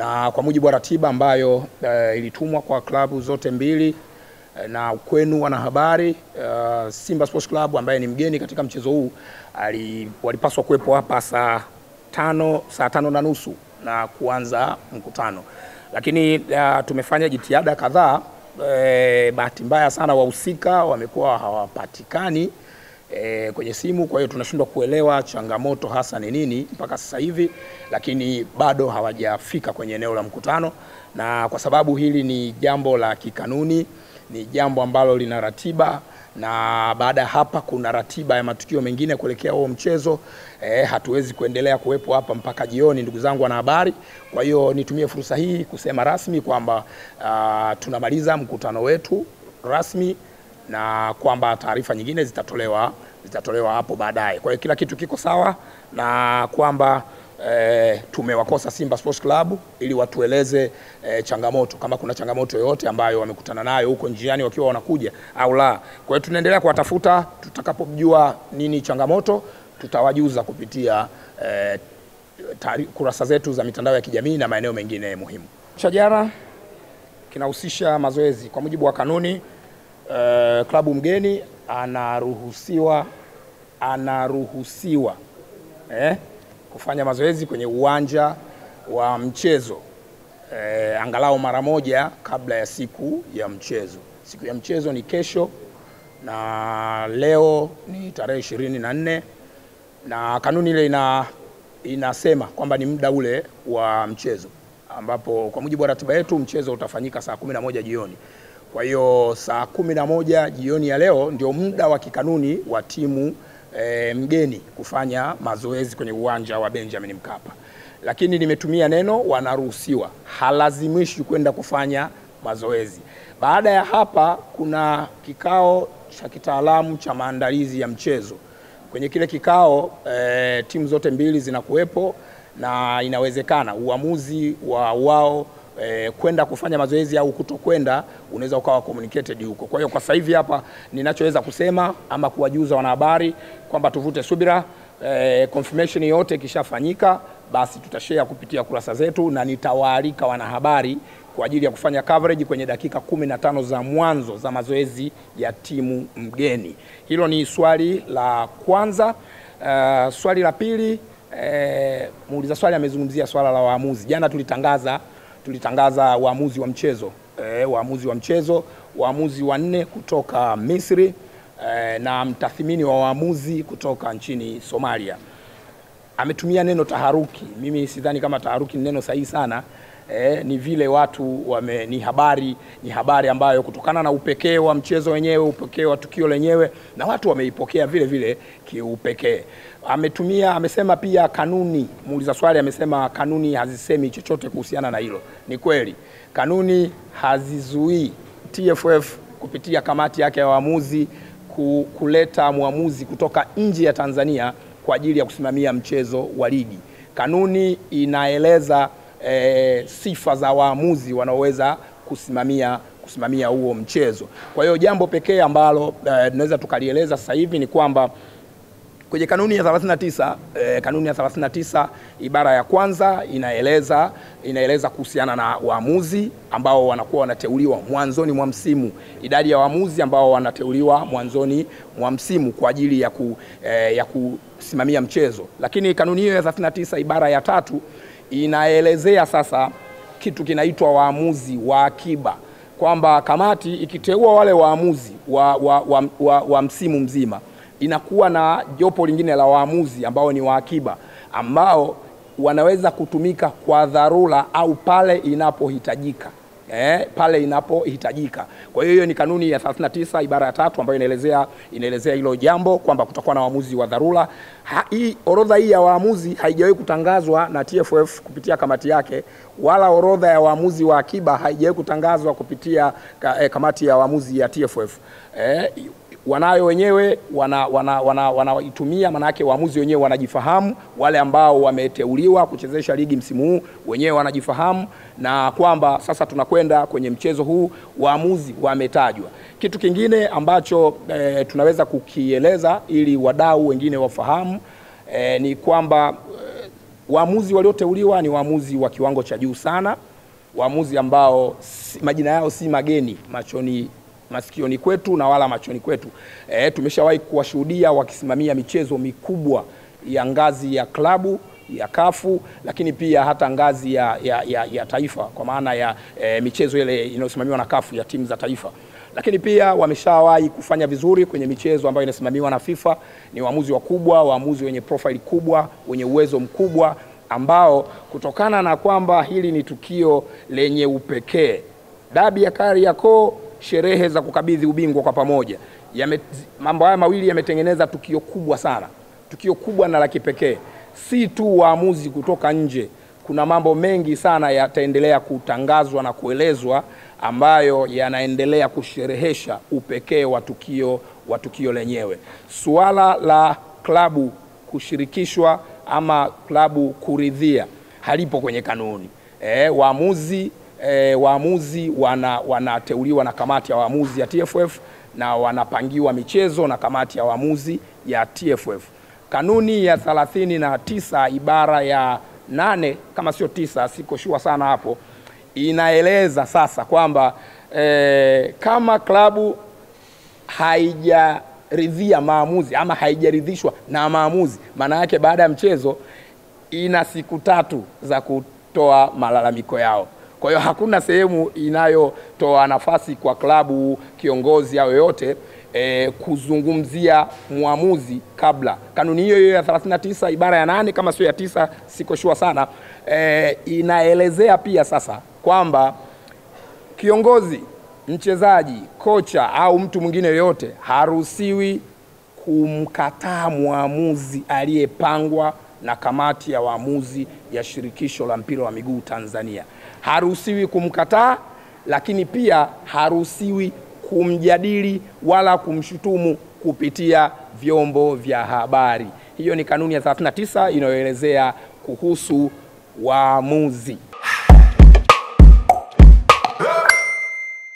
na kwa mujibu wa ratiba ambayo ilitumwa kwa klabu zote mbili na kwenu wanahabari, Simba Sports Club ambaye ni mgeni katika mchezo huu walipaswa kuwepo hapa saa 5:30 na kuanza mkutano, lakini tumefanya jitihada kadhaa. Bahati mbaya sana wahusika wamekuwa hawapatikani kwenye simu, kwa hiyo tunashindwa kuelewa changamoto hasa ni nini mpaka sasa hivi, lakini bado hawajafika kwenye eneo la mkutano. Na kwa sababu hili ni jambo la kikanuni, ni jambo ambalo lina ratiba, na baada ya hapa kuna ratiba ya matukio mengine kuelekea huo mchezo, hatuwezi kuendelea kuwepo hapa mpaka jioni, ndugu zangu wanahabari. Kwa hiyo nitumie fursa hii kusema rasmi kwamba tunamaliza mkutano wetu rasmi, na kwamba taarifa nyingine zitatolewa hapo baadaye. Kwa hiyo kila kitu kiko sawa, na kwamba tumewakosa Simba Sports Club ili watueleze changamoto, kama kuna changamoto yoyote ambayo wamekutana nayo huko njiani wakiwa wanakuja au la. Kwa hiyo tunaendelea kuwatafuta, tutakapojua nini changamoto tutawajuza kupitia kurasa zetu za mitandao ya kijamii na maeneo mengine muhimu. Shajara kinahusisha mazoezi. Kwa mujibu wa kanuni, klabu mgeni anaruhusiwa kufanya mazoezi kwenye uwanja wa mchezo angalau mara moja kabla ya siku ya mchezo. Siku ya mchezo ni kesho, na leo ni tarehe 24, na kanuni ile inasema kwamba ni muda ule wa mchezo, ambapo kwa mujibu wa ratiba yetu mchezo utafanyika saa 11 jioni. Kwa hiyo saa 11 jioni ya leo ndio muda wa kikanuni wa timu mgeni kufanya mazoezi kwenye uwanja wa Benjamin Mkapa. Lakini nimetumia neno wanaruhusiwa, halazimishi kwenda kufanya mazoezi. Baada ya hapa kuna kikao cha kitaalamu cha maandalizi ya mchezo. Kwenye kile kikao timu zote mbili zinakuwepo, na inawezekana uamuzi wa wao kwenda kufanya mazoezi au kutokwenda unaweza ukawa communicated huko. Kwa hiyo kwa sasa hivi hapa ninachoweza kusema ama kuwajuza wanahabari kwamba tuvute subira, confirmation yote ikishafanyika basi tutashare kupitia kurasa zetu, na nitawaalika wanahabari kwa ajili ya kufanya coverage kwenye dakika 15 za mwanzo za mazoezi ya timu mgeni. Hilo ni swali la kwanza. Swali la pili, muuliza swali amezungumzia swala la waamuzi. Jana tulitangaza waamuzi wa mchezo, waamuzi wanne kutoka Misri na mtathmini wa waamuzi kutoka nchini Somalia. Ametumia neno taharuki. Mimi sidhani kama taharuki ni neno sahihi sana. Ni vile watu ni habari ambayo kutokana na upekee wa mchezo wenyewe, upekee wa tukio lenyewe, na watu wameipokea vile vile kiupekee. Amesema pia kanuni, muuliza swali amesema kanuni hazisemi chochote kuhusiana na hilo. Ni kweli, kanuni hazizuii TFF kupitia kamati yake ya waamuzi kuleta muamuzi kutoka nje ya Tanzania kwa ajili ya kusimamia mchezo wa ligi. Kanuni inaeleza sifa za waamuzi wanaoweza kusimamia huo mchezo. Kwa hiyo jambo pekee ambalo tunaweza tukalieleza sasa hivi ni kwamba kwenye kanuni ya 39 ibara ya kwanza inaeleza kuhusiana na waamuzi ambao wanakuwa wanateuliwa mwanzoni mwa msimu, idadi ya waamuzi ambao wanateuliwa mwanzoni mwa msimu kwa ajili ya kusimamia mchezo. Lakini kanuni hiyo ya 39 ibara ya 3 inaelezea sasa kitu kinaitwa waamuzi wa akiba, kwamba kamati ikiteua wale waamuzi wa msimu mzima inakuwa na jopo lingine la waamuzi ambao ni wa akiba, ambao wanaweza kutumika kwa dharura au pale inapohitajika. Kwa hiyo ni kanuni ya 39 ibara ya 3 ambayo inaelezea hilo jambo kwamba kutakuwa na waamuzi wa dharura. Hii orodha hii ya waamuzi haijawahi kutangazwa na TFF kupitia kamati yake, wala orodha ya waamuzi wa akiba haijawahi kutangazwa kupitia kamati ya waamuzi ya TFF. Wanayo wenyewe wanaitumia, maana yake waamuzi wenyewe wanajifahamu, wale ambao wameteuliwa kuchezesha ligi msimu huu wenyewe wanajifahamu, na kwamba sasa tunakwenda kwenye mchezo huu waamuzi wametajwa. Kitu kingine ambacho tunaweza kukieleza ili wadau wengine wafahamu ni kwamba Waamuzi walioteuliwa ni waamuzi wa kiwango cha juu sana, waamuzi ambao majina yao si mageni masikioni kwetu na wala machoni kwetu. Tumeshawahi kuwashuhudia wakisimamia michezo mikubwa ya ngazi ya klabu ya kafu, lakini pia hata ngazi ya taifa, kwa maana ya michezo ile inayosimamiwa na kafu ya timu za taifa. Lakini pia wameshawahi kufanya vizuri kwenye michezo ambayo inasimamiwa na FIFA. Ni waamuzi wakubwa, waamuzi wenye profile kubwa, wenye uwezo mkubwa, ambao kutokana na kwamba hili ni tukio lenye upekee, dabi ya Kariakoo, sherehe za kukabidhi ubingwa kwa pamoja, mambo haya mawili yametengeneza tukio kubwa sana, tukio kubwa na la kipekee. Si tu waamuzi kutoka nje, kuna mambo mengi sana yataendelea kutangazwa na kuelezwa ambayo yanaendelea kusherehesha upekee wa tukio lenyewe. Suala la klabu kushirikishwa ama klabu kuridhia halipo kwenye kanuni. Waamuzi wanateuliwa na kamati ya waamuzi ya TFF na wanapangiwa michezo na kamati ya waamuzi ya TFF. Kanuni ya 39 ibara ya 8 kama sio 9, siko shua sana hapo, inaeleza sasa kwamba kama klabu haijaridhia maamuzi ama haijaridhishwa na maamuzi, maana yake baada ya mchezo ina siku 3 za kutoa malalamiko yao. Kwa hiyo hakuna sehemu inayotoa nafasi kwa klabu, kiongozi au yoyote kuzungumzia muamuzi kabla. Kanuni hiyo ya 39 ibara ya 8 kama sio ya 9, siko shua sana, inaelezea pia sasa kwamba kiongozi, mchezaji, kocha au mtu mwingine yoyote haruhusiwi kumkataa muamuzi aliyepangwa na kamati ya waamuzi ya shirikisho la mpira wa miguu Tanzania. Haruhusiwi kumkataa, lakini pia haruhusiwi kumjadili wala kumshutumu kupitia vyombo vya habari. Hiyo ni kanuni ya 39 inayoelezea kuhusu waamuzi.